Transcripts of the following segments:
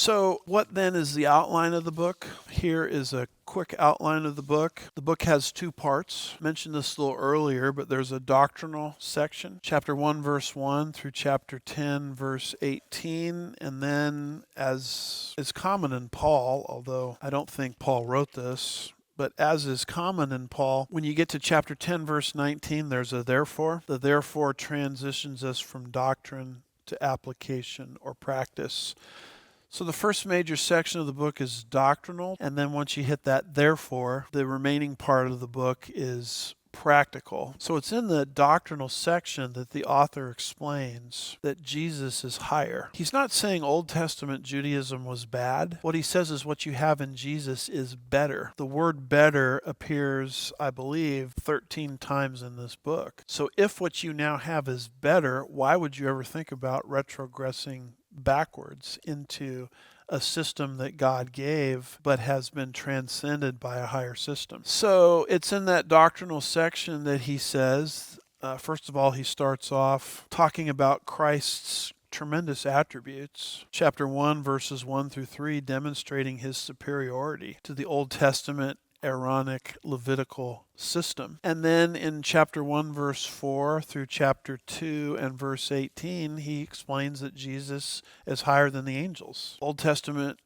So what then is the outline of the book? Here is a quick outline of the book. The book has two parts. I mentioned this a little earlier, but there's a doctrinal section, chapter 1, verse 1 through chapter 10, verse 18. And then, as is common in Paul, although I don't think Paul wrote this, but as is common in Paul, when you get to chapter 10, verse 19, there's a therefore. The therefore transitions us from doctrine to application or practice. So the first major section of the book is doctrinal, and then once you hit that therefore, the remaining part of the book is practical. So it's in the doctrinal section that the author explains that Jesus is higher. He's not saying Old Testament Judaism was bad. What he says is what you have in Jesus is better. The word better appears, I believe, 13 times in this book. So if what you now have is better, why would you ever think about retrogressing backwards into a system that God gave but has been transcended by a higher system? So it's in that doctrinal section that he says, first of all, he starts off talking about Christ's tremendous attributes. Chapter 1, verses 1 through 3, demonstrating his superiority to the Old Testament Aaronic Levitical system. And then in chapter 1, verse 4 through chapter 2 and verse 18, he explains that Jesus is higher than the angels. Old Testament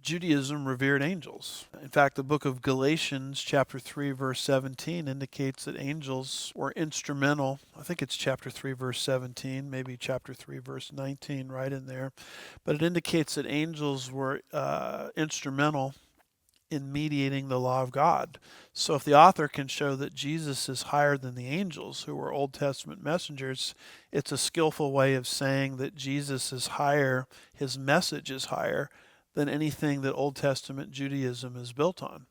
Judaism revered angels. In fact, the book of Galatians, chapter 3, verse 17, indicates that angels were instrumental. I think it's chapter 3, verse 17, maybe chapter 3, verse 19, right in there. But it indicates that angels were instrumental in mediating the law of God. So if the author can show that Jesus is higher than the angels, who were Old Testament messengers, it's a skillful way of saying that Jesus is higher, his message is higher than anything that Old Testament Judaism is built on.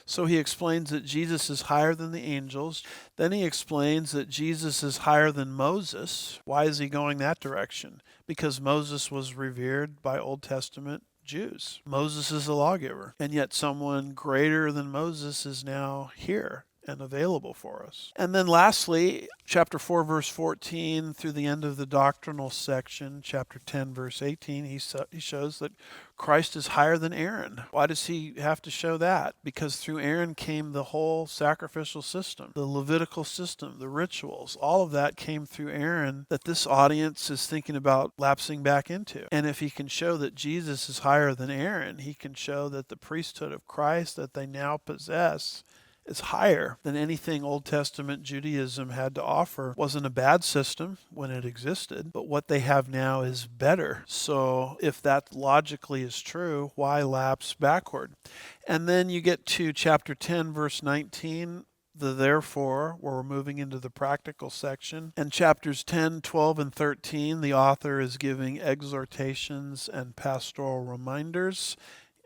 So he explains that Jesus is higher than the angels. Then he explains that Jesus is higher than Moses. Why is he going that direction? Because Moses was revered by Old Testament Jews. Moses is a lawgiver, and yet someone greater than Moses is now here and available for us. And then lastly, chapter 4, verse 14 through the end of the doctrinal section, chapter 10, verse 18, he shows that Christ is higher than Aaron. Why does he have to show that? Because through Aaron came the whole sacrificial system, the Levitical system, the rituals, all of that came through Aaron that this audience is thinking about lapsing back into. And if he can show that Jesus is higher than Aaron, he can show that the priesthood of Christ that they now possess is higher than anything Old Testament Judaism had to offer. It wasn't a bad system when it existed, but what they have now is better. So if that logically is true, why lapse backward? And then you get to chapter 10, verse 19, the therefore, where we're moving into the practical section. And chapters 10, 12, and 13, the author is giving exhortations and pastoral reminders.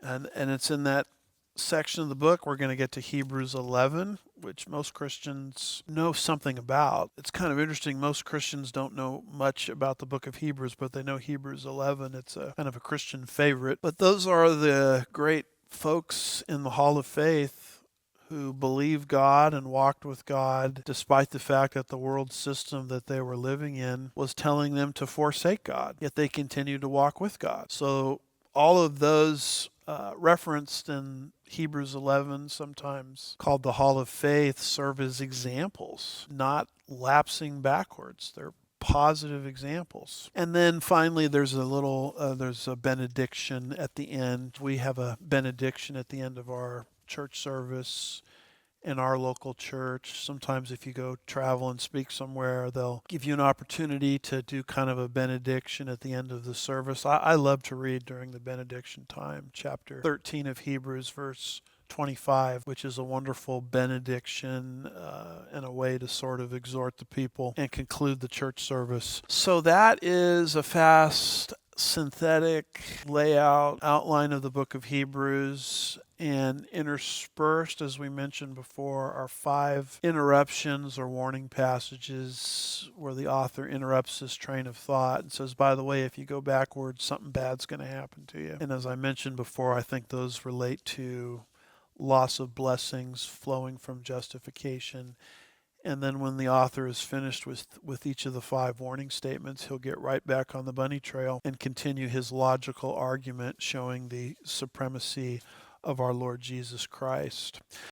And it's in that section of the book we're going to get to Hebrews 11, which most Christians know something about. It's kind of interesting. Most Christians don't know much about the book of Hebrews, but they know Hebrews 11. It's a kind of a Christian favorite. But those are the great folks in the Hall of Faith who believed God and walked with God despite the fact that the world system that they were living in was telling them to forsake God, yet they continued to walk with God. So all of those referenced in Hebrews 11, sometimes called the Hall of Faith, serve as examples, not lapsing backwards. They're positive examples. And then finally, there's a benediction at the end. We have a benediction at the end of our church service in our local church. Sometimes if you go travel and speak somewhere, they'll give you an opportunity to do kind of a benediction at the end of the service. I love to read during the benediction time, chapter 13 of Hebrews, verse 25, which is a wonderful benediction and a way to sort of exhort the people and conclude the church service. So that is a fast, synthetic layout, outline of the book of Hebrews. And interspersed, as we mentioned before, are 5 interruptions or warning passages where the author interrupts his train of thought and says, by the way, if you go backwards, something bad's going to happen to you. And as I mentioned before, I think those relate to loss of blessings flowing from justification And then when the author is finished with each of the 5 warning statements, he'll get right back on the bunny trail and continue his logical argument showing the supremacy of our Lord Jesus Christ.